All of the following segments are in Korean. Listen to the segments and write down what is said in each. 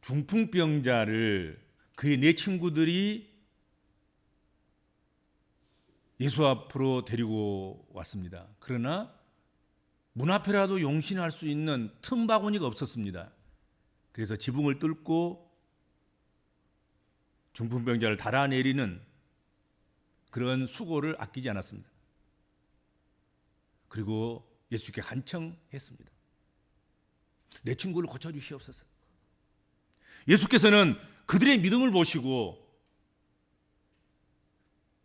중풍병자를 그의 네 친구들이 예수 앞으로 데리고 왔습니다. 그러나 문 앞에라도 용신할 수 있는 틈바구니가 없었습니다. 그래서 지붕을 뚫고 중풍병자를 달아내리는 그런 수고를 아끼지 않았습니다. 그리고 예수께 간청했습니다. 내 친구를 고쳐주시옵소서. 예수께서는 그들의 믿음을 보시고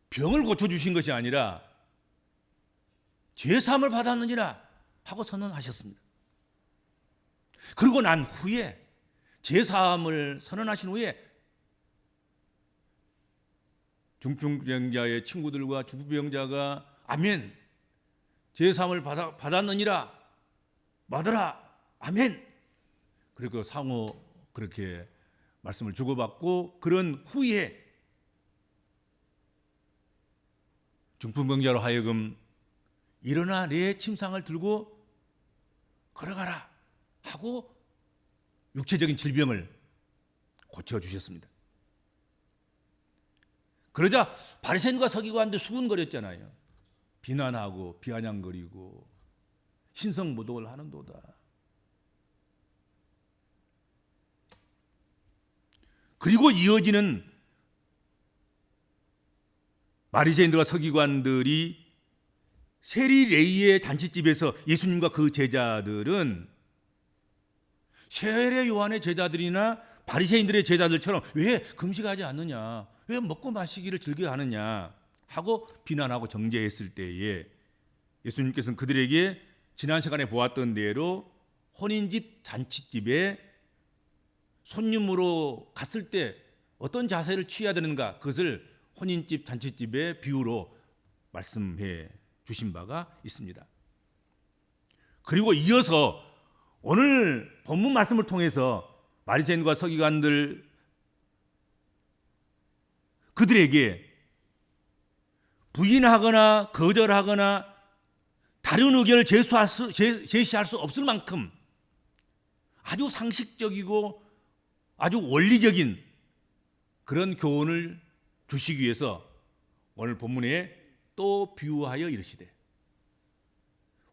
병을 고쳐주신 것이 아니라 죄사함을 받았느니라 하고 선언하셨습니다. 그리고 난 후에 죄사함을 선언하신 후에 중풍병자의 친구들과 중풍병자가 아멘, 죄사함을 받았느니라, 받으라, 아멘. 그리고 상호 그렇게 말씀을 주고받고 그런 후에 중풍병자로 하여금 일어나 내 침상을 들고 걸어가라 하고 육체적인 질병을 고쳐주셨습니다. 그러자 바리새인과 서기관들 수군거렸잖아요. 비난하고 비아냥거리고 신성모독을 하는도다. 그리고 이어지는 바리새인들과 서기관들이 세리 레이의 잔치집에서 예수님과 그 제자들은 세례 요한의 제자들이나 바리새인들의 제자들처럼 왜 금식하지 않느냐, 왜 먹고 마시기를 즐겨 하느냐 하고 비난하고 정죄했을 때에 예수님께서는 그들에게 지난 시간에 보았던 대로 혼인집 잔치집에 손님으로 갔을 때 어떤 자세를 취해야 되는가, 그것을 혼인집 잔치집의 비유로 말씀해 주신 바가 있습니다. 그리고 이어서 오늘 본문 말씀을 통해서 바리새인과 서기관들 그들에게 부인하거나 거절하거나 다른 의견을 제시할 수 없을 만큼 아주 상식적이고 아주 원리적인 그런 교훈을 주시기 위해서 오늘 본문에 또 비유하여 이르시되,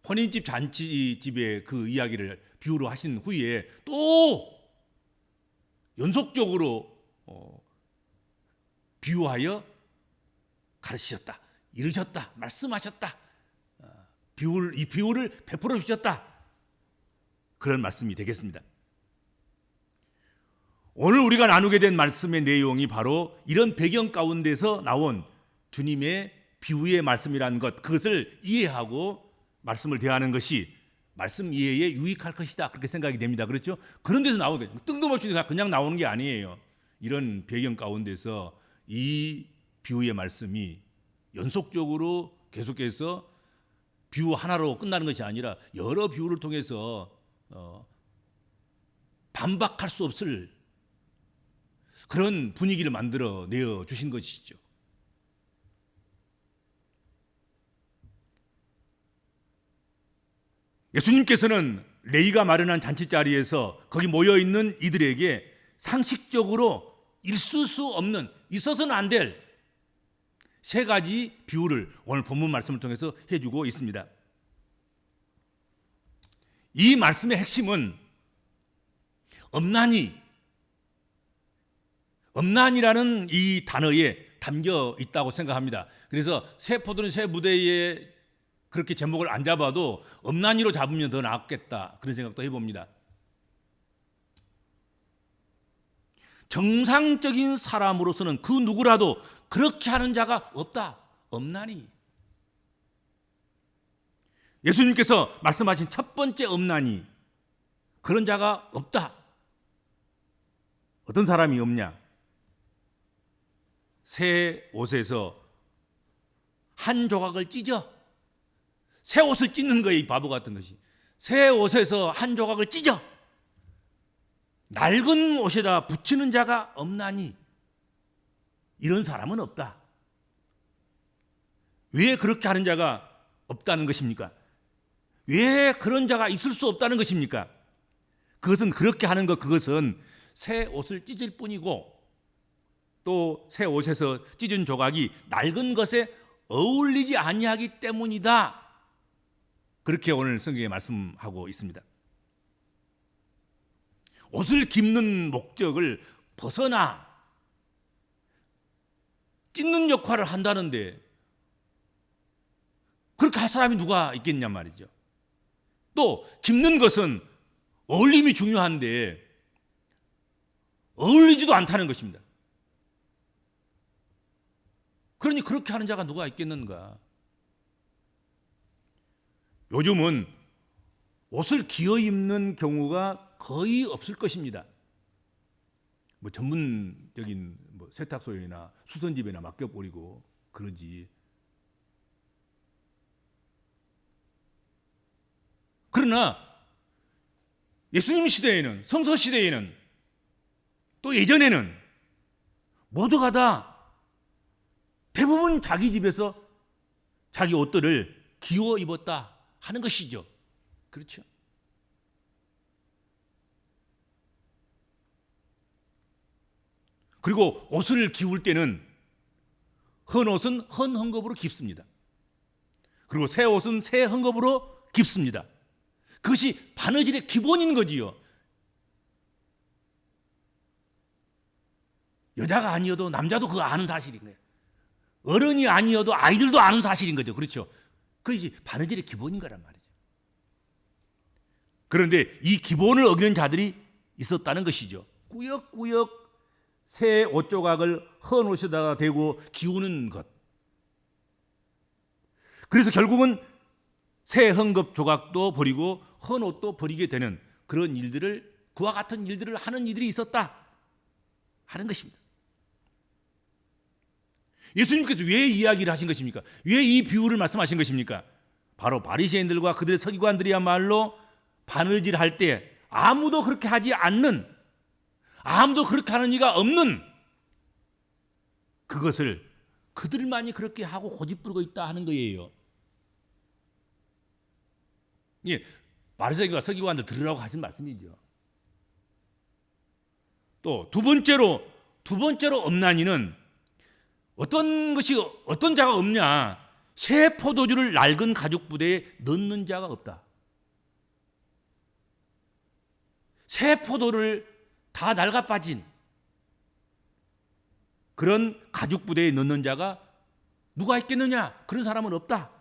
혼인집 잔치집의 그 이야기를 비유로 하신 후에 또 연속적으로 비유하여 가르치셨다, 이르셨다, 말씀하셨다, 이 비유를 베풀어 주셨다, 그런 말씀이 되겠습니다. 오늘 우리가 나누게 된 말씀의 내용이 바로 이런 배경 가운데서 나온 주님의 비유의 말씀이라는 것, 그것을 이해하고 말씀을 대하는 것이 말씀 이해에 유익할 것이다, 그렇게 생각이 됩니다. 그렇죠? 그런 데서 나오게 뜬금없이 그냥 나오는 게 아니에요. 이런 배경 가운데서 이 비유의 말씀이 연속적으로 계속해서 비유 하나로 끝나는 것이 아니라 여러 비유를 통해서 반박할 수 없을 그런 분위기를 만들어 내어 주신 것이죠. 예수님께서는 레이가 마련한 잔치자리에서 거기 모여 있는 이들에게 상식적으로 있을 수 없는, 있어서는 안 될 세 가지 비유를 오늘 본문 말씀을 통해서 해주고 있습니다. 이 말씀의 핵심은 엄난이라는 이 단어에 담겨 있다고 생각합니다. 그래서 새 포도는 새 무대에 그렇게 제목을 안 잡아도 엄난이로 잡으면 더 낫겠다, 그런 생각도 해봅니다. 정상적인 사람으로서는 그 누구라도 그렇게 하는 자가 없다. 엄난이. 예수님께서 말씀하신 첫 번째 엄난이, 그런 자가 없다. 어떤 사람이 없냐? 새 옷에서 한 조각을 찢어, 새 옷을 찢는 거예요. 이 바보 같은 것이. 새 옷에서 한 조각을 찢어 낡은 옷에다 붙이는 자가 없나니, 이런 사람은 없다. 왜 그렇게 하는 자가 없다는 것입니까? 왜 그런 자가 있을 수 없다는 것입니까? 그것은 그렇게 하는 것, 그것은 새 옷을 찢을 뿐이고 또 새 옷에서 찢은 조각이 낡은 것에 어울리지 아니하기 때문이다. 그렇게 오늘 성경에 말씀하고 있습니다. 옷을 깁는 목적을 벗어나 찢는 역할을 한다는데 그렇게 할 사람이 누가 있겠냐 말이죠. 또 깁는 것은 어울림이 중요한데 어울리지도 않다는 것입니다. 그러니 그렇게 하는 자가 누가 있겠는가? 요즘은 옷을 기어 입는 경우가 거의 없을 것입니다. 뭐 전문적인 세탁소에나 수선집에나 맡겨버리고 그러지. 그러나 예수님 시대에는, 성서 시대에는, 또 예전에는 모두가 다 대부분 자기 집에서 자기 옷들을 기워 입었다 하는 것이죠. 그렇죠? 그리고 옷을 기울 때는 헌 옷은 헌 헝겊으로 깁습니다. 그리고 새 옷은 새 헝겊으로 깁습니다. 그것이 바느질의 기본인 거지요. 여자가 아니어도 남자도 그거 아는 사실인 거예요. 어른이 아니어도 아이들도 아는 사실인 거죠. 그렇죠? 그것이 바느질의 기본인 거란 말이죠. 그런데 이 기본을 어기는 자들이 있었다는 것이죠. 꾸역꾸역 새 옷조각을 헌 옷에다가 대고 기우는 것. 그래서 결국은 새 헝겊 조각도 버리고 헌 옷도 버리게 되는 그런 일들을, 그와 같은 일들을 하는 이들이 있었다 하는 것입니다. 예수님께서 왜 이야기를 하신 것입니까? 왜 이 비유를 말씀하신 것입니까? 바로 바리새인들과 그들의 서기관들이야말로 바느질할 때 아무도 그렇게 하지 않는, 아무도 그렇게 하는 이가 없는 그것을 그들만이 그렇게 하고 고집부리고 있다 하는 거예요. 예, 바리새인과 서기관들 들으라고 하신 말씀이죠. 또 두 번째로 없는 이는 어떤 자가 없냐? 새 포도주를 낡은 가죽 부대에 넣는 자가 없다. 새 포도를 다 낡아 빠진 그런 가죽 부대에 넣는 자가 누가 있겠느냐? 그런 사람은 없다.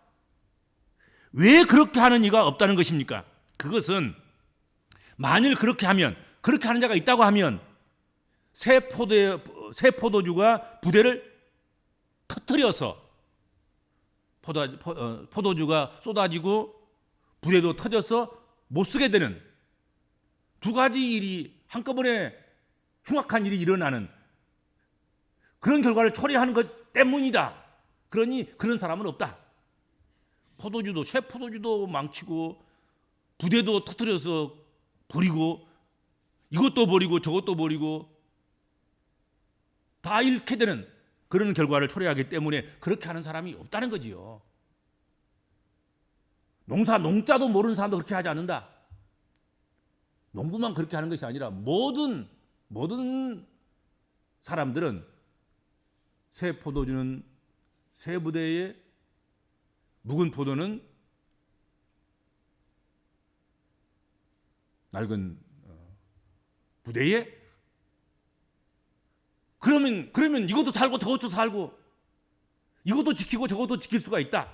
왜 그렇게 하는 이가 없다는 것입니까? 그것은 만일 그렇게 하면, 그렇게 하는 자가 있다고 하면 새 포도주가 부대를 터뜨려서 포도주가 쏟아지고 부대도 터져서 못 쓰게 되는 두 가지 일이 한꺼번에 흉악한 일이 일어나는 그런 결과를 초래하는 것 때문이다. 그러니 그런 사람은 없다. 새 포도주도 망치고 부대도 터뜨려서 버리고 이것도 버리고 저것도 버리고 다 잃게 되는 그런 결과를 초래하기 때문에 그렇게 하는 사람이 없다는 거지요. 농자도 모르는 사람도 그렇게 하지 않는다. 농부만 그렇게 하는 것이 아니라 모든 사람들은 새 포도주는 새 부대에, 묵은 포도는 낡은 부대에. 그러면 이것도 살고 저것도 살고 이것도 지키고 저것도 지킬 수가 있다.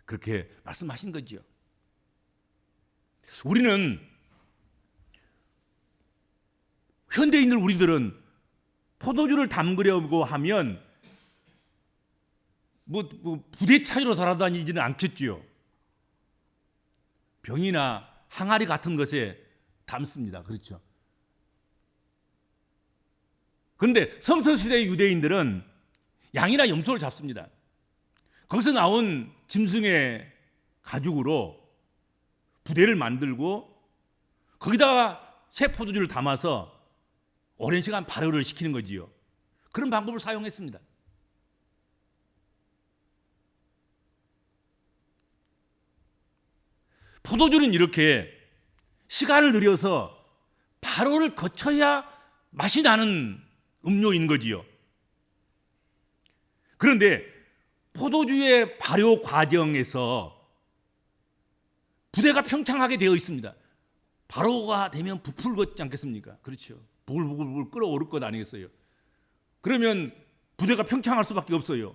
그렇게 말씀하신 거죠. 현대인들 우리들은 포도주를 담그려고 하면 부대 차지로 돌아다니지는 않겠지요. 병이나 항아리 같은 것에 담습니다. 그렇죠. 그런데 성서시대의 유대인들은 양이나 염소를 잡습니다. 거기서 나온 짐승의 가죽으로 부대를 만들고 거기다가 새 포도주를 담아서 오랜 시간 발효를 시키는 거지요. 그런 방법을 사용했습니다. 포도주는 이렇게 시간을 들여서 발효를 거쳐야 맛이 나는 음료인 거지요. 그런데 포도주의 발효 과정에서 부대가 평창하게 되어 있습니다. 발효가 되면 부풀겠지 않겠습니까? 그렇죠. 부글부글 끓어오를 것 아니겠어요? 그러면 부대가 평창할 수밖에 없어요.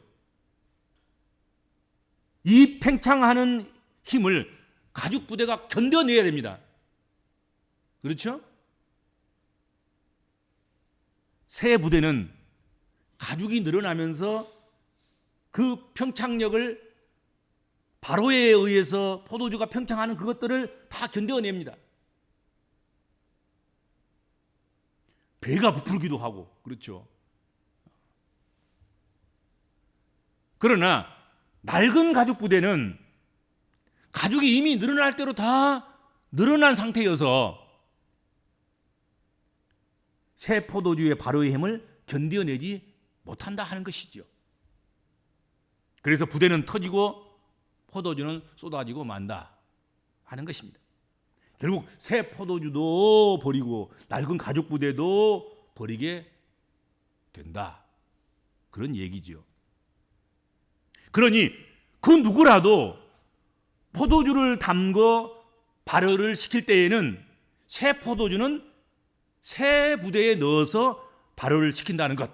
이 팽창하는 힘을 가죽 부대가 견뎌내야 됩니다. 그렇죠? 새 부대는 가죽이 늘어나면서 그 평창력을 발효에 의해서 포도주가 평창하는 그것들을 다 견뎌냅니다. 배가 부풀기도 하고 그렇죠. 그러나 낡은 가죽 부대는 가죽이 이미 늘어날 대로 다 늘어난 상태여서 새 포도주의 발효의 힘을 견뎌내지 못한다 하는 것이죠. 그래서 부대는 터지고 포도주는 쏟아지고 만다 하는 것입니다. 결국 새 포도주도 버리고 낡은 가죽 부대도 버리게 된다. 그런 얘기죠. 그러니 그 누구라도 포도주를 담궈 발효를 시킬 때에는 새 포도주는 새 부대에 넣어서 발효를 시킨다는 것.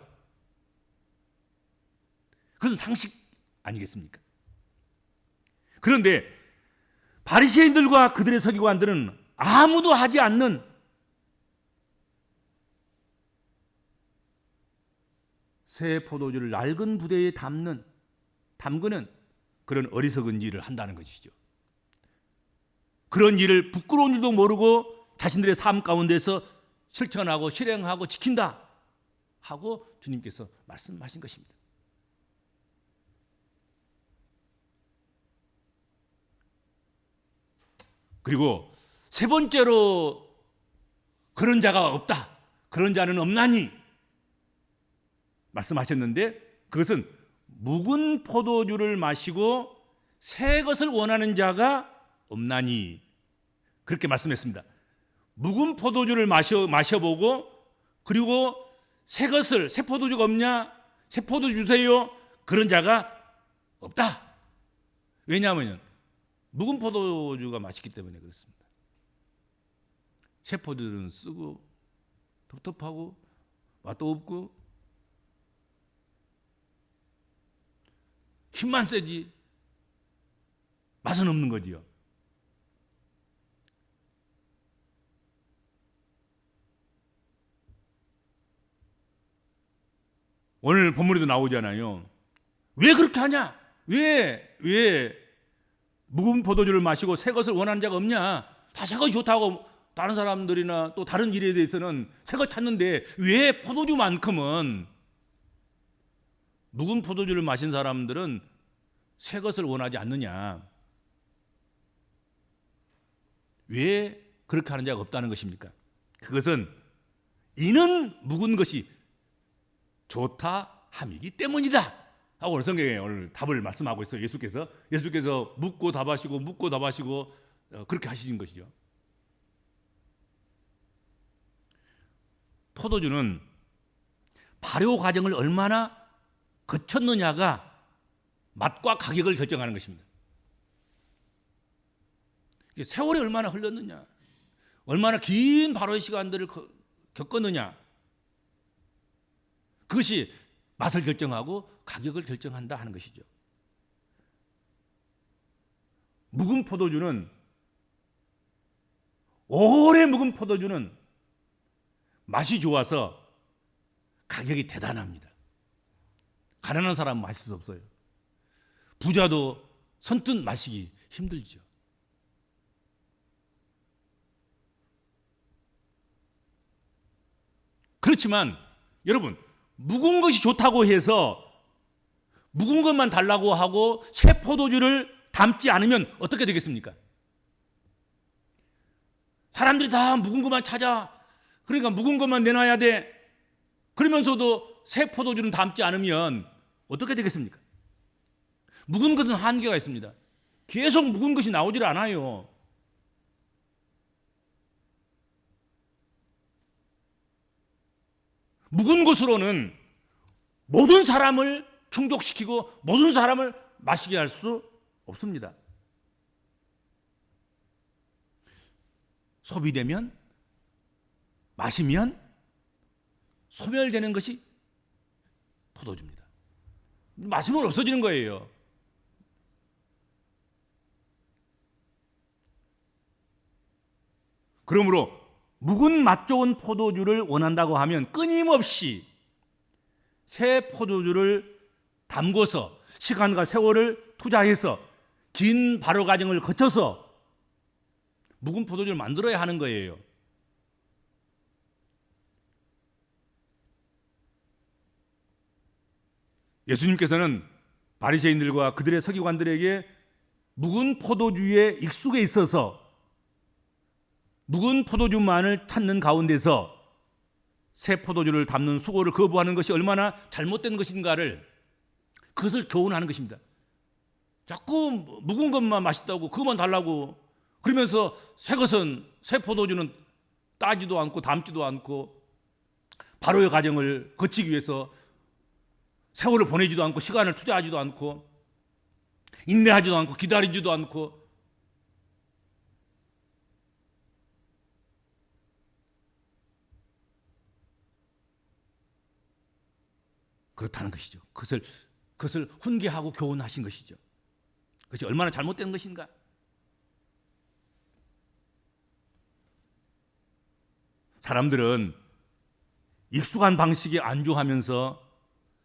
그것은 상식 아니겠습니까? 그런데 바리새인들과 그들의 서기관들은 아무도 하지 않는 새 포도주를 낡은 부대에 담그는 그런 어리석은 일을 한다는 것이죠. 그런 일을 부끄러운 일도 모르고 자신들의 삶 가운데서 실천하고 실행하고 지킨다 하고 주님께서 말씀하신 것입니다. 그리고 세 번째로 그런 자가 없다, 그런 자는 없나니 말씀하셨는데 그것은 묵은 포도주를 마시고 새 것을 원하는 자가 없나니 그렇게 말씀했습니다. 묵은 포도주를 마셔보고 그리고 새 포도주가 없냐? 새 포도주 주세요. 그런 자가 없다. 왜냐하면 묵은 포도주가 맛있기 때문에 그렇습니다. 새 포도주는 쓰고 텁텁하고 맛도 없고 힘만 세지 맛은 없는 거지요. 오늘 본문에도 나오잖아요. 왜 그렇게 하냐? 왜 묵은 포도주를 마시고 새 것을 원하는 자가 없냐? 다 새 것이 좋다고 다른 사람들이나 또 다른 일에 대해서는 새 것 찾는데 왜 포도주만큼은 묵은 포도주를 마신 사람들은 새 것을 원하지 않느냐? 왜 그렇게 하는 자가 없다는 것입니까? 그것은 이는 묵은 것이 좋다 함이기 때문이다 하고 오늘 성경에 오늘 답을 말씀하고 있어요. 예수께서 묻고 답하시고 그렇게 하시는 것이죠. 포도주는 발효 과정을 얼마나 거쳤느냐가 맛과 가격을 결정하는 것입니다. 세월이 얼마나 흘렀느냐, 얼마나 긴 발효의 시간들을 겪었느냐, 그것이 맛을 결정하고 가격을 결정한다 하는 것이죠. 묵은 포도주는 오래 묵은 포도주는 맛이 좋아서 가격이 대단합니다. 가난한 사람은 마실 수 없어요. 부자도 선뜻 마시기 힘들죠. 그렇지만 여러분, 묵은 것이 좋다고 해서 묵은 것만 달라고 하고 새 포도주를 담지 않으면 어떻게 되겠습니까? 사람들이 다 묵은 것만 찾아. 그러니까 묵은 것만 내놔야 돼. 그러면서도 새 포도주는 담지 않으면 어떻게 되겠습니까? 묵은 것은 한계가 있습니다. 계속 묵은 것이 나오질 않아요. 묵은 것으로는 모든 사람을 충족시키고 모든 사람을 마시게 할 수 없습니다. 소비되면, 마시면 소멸되는 것이 포도주입니다. 마시면 없어지는 거예요. 그러므로 묵은 맛 좋은 포도주를 원한다고 하면 끊임없이 새 포도주를 담궈서 시간과 세월을 투자해서 긴 발효 과정을 거쳐서 묵은 포도주를 만들어야 하는 거예요. 예수님께서는 바리새인들과 그들의 서기관들에게 묵은 포도주에 익숙해 있어서 묵은 포도주만을 찾는 가운데서 새 포도주를 담는 수고를 거부하는 것이 얼마나 잘못된 것인가를, 그것을 교훈하는 것입니다. 자꾸 묵은 것만 맛있다고 그것만 달라고 그러면서 새 포도주는 따지도 않고 담지도 않고 발효의 과정을 거치기 위해서 세월을 보내지도 않고 시간을 투자하지도 않고 인내하지도 않고 기다리지도 않고 그렇다는 것이죠. 그것을 훈계하고 교훈하신 것이죠. 그것이 얼마나 잘못된 것인가? 사람들은 익숙한 방식에 안주하면서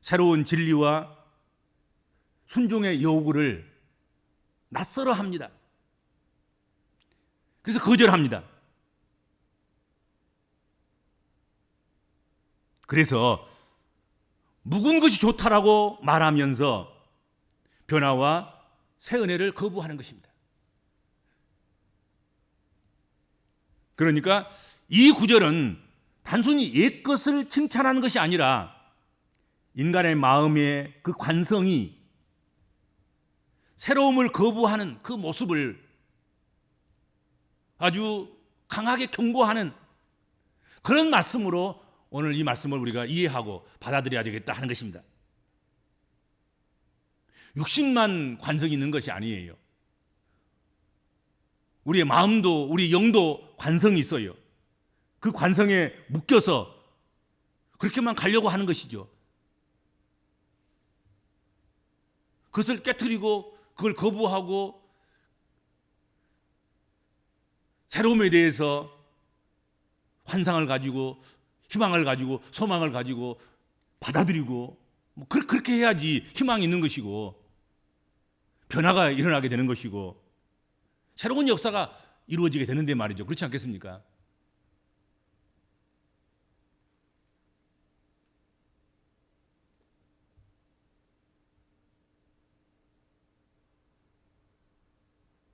새로운 진리와 순종의 요구를 낯설어 합니다. 그래서 거절합니다. 그래서 묵은 것이 좋다라고 말하면서 변화와 새 은혜를 거부하는 것입니다. 그러니까 이 구절은 단순히 옛 것을 칭찬하는 것이 아니라 인간의 마음의 그 관성이 새로움을 거부하는 그 모습을 아주 강하게 경고하는 그런 말씀으로 오늘 이 말씀을 우리가 이해하고 받아들여야 되겠다 하는 것입니다. 육신만 관성이 있는 것이 아니에요. 우리의 마음도 우리 영도 관성이 있어요. 그 관성에 묶여서 그렇게만 가려고 하는 것이죠. 그것을 깨트리고 그걸 거부하고 새로움에 대해서 환상을 가지고 희망을 가지고 소망을 가지고 받아들이고 그렇게 해야지 희망이 있는 것이고 변화가 일어나게 되는 것이고 새로운 역사가 이루어지게 되는데 말이죠. 그렇지 않겠습니까?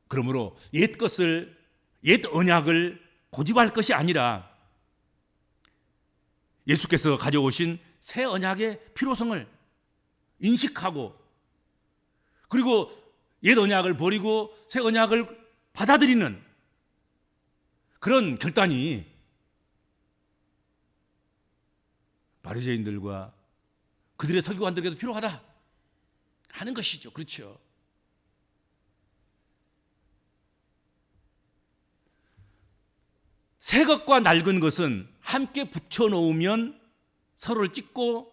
그러므로 옛 언약을 고집할 것이 아니라 예수께서 가져오신 새 언약의 필요성을 인식하고 그리고 옛 언약을 버리고 새 언약을 받아들이는 그런 결단이 바리새인들과 그들의 서기관들에게도 필요하다 하는 것이죠. 그렇죠. 새 것과 낡은 것은 함께 붙여놓으면 서로를 찢고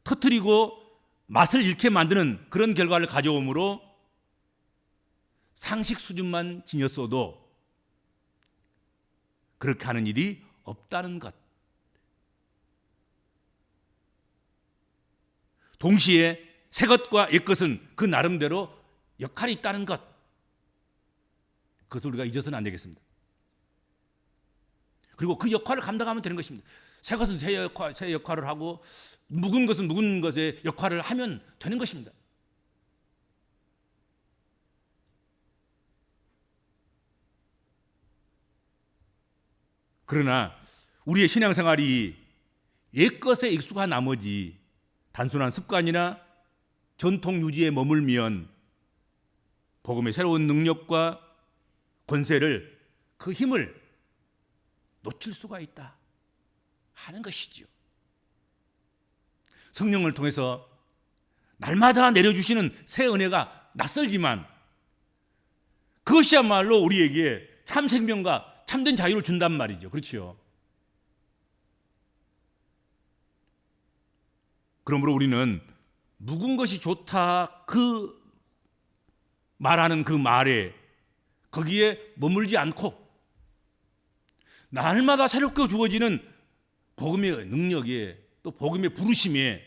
터뜨리고 맛을 잃게 만드는 그런 결과를 가져오므로 상식 수준만 지녔어도 그렇게 하는 일이 없다는 것. 동시에 새 것과 옛 것은 그 나름대로 역할이 있다는 것. 그것을 우리가 잊어서는 안 되겠습니다. 그리고 그 역할을 감당하면 되는 것입니다. 새 것은 새 역할을 하고 묵은 것은 묵은 것의 역할을 하면 되는 것입니다. 그러나 우리의 신앙생활이 옛 것에 익숙한 나머지 단순한 습관이나 전통 유지에 머물면 복음의 새로운 능력과 권세를 그 힘을 놓칠 수가 있다 하는 것이죠. 성령을 통해서 날마다 내려주시는 새 은혜가 낯설지만 그것이야말로 우리에게 참 생명과 참된 자유를 준단 말이죠. 그렇죠? 그러므로 우리는 묵은 것이 좋다 그 말하는 그 말에 거기에 머물지 않고 날마다 새롭게 주어지는 복음의 능력에 또 복음의 부르심에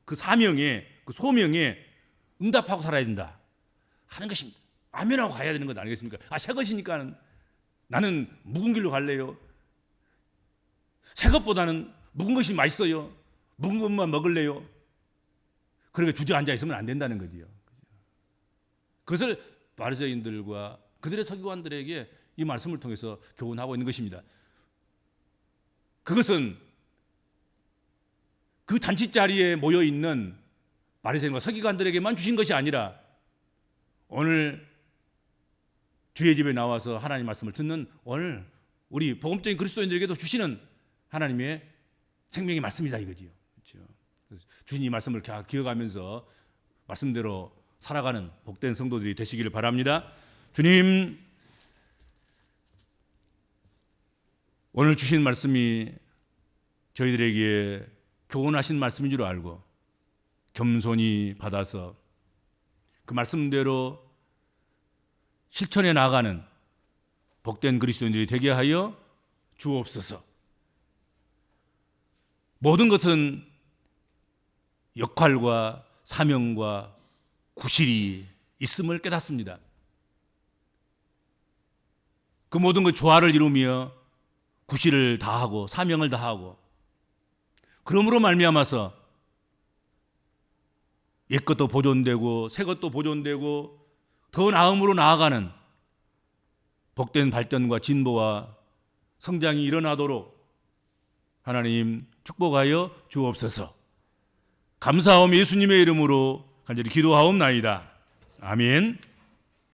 그 사명에 그 소명에 응답하고 살아야 된다 하는 것입니다. 아멘하고 가야 되는 것 아니겠습니까? 새 것이니까 나는 묵은 길로 갈래요. 새 것보다는 묵은 것이 맛있어요. 묵은 것만 먹을래요. 그렇게 주저앉아 있으면 안 된다는 거지요. 그것을 바리새인들과 그들의 서기관들에게 이 말씀을 통해서 교훈하고 있는 것입니다. 그것은 그 잔치자리에 모여 있는 바리새인과 서기관들에게만 주신 것이 아니라 오늘 주의 집에 나와서 하나님 말씀을 듣는 오늘 우리 복음적인 그리스도인들에게도 주시는 하나님의 생명의 말씀이다 이거지요. 그렇죠? 주님 이 말씀을 기억하면서 말씀대로 살아가는 복된 성도들이 되시기를 바랍니다. 주님, 오늘 주신 말씀이 저희들에게 교훈하신 말씀인 줄 알고 겸손히 받아서 그 말씀대로 실천해 나가는 복된 그리스도인들이 되게 하여 주옵소서. 모든 것은 역할과 사명과 구실이 있음을 깨닫습니다. 그 모든 것 조화를 이루며 구실을 다하고 사명을 다하고 그러므로 말미암아서 옛것도 보존되고 새것도 보존되고 더 나음으로 나아가는 복된 발전과 진보와 성장이 일어나도록 하나님 축복하여 주옵소서. 감사하오며 예수님의 이름으로 간절히 기도하옵나이다. 아멘.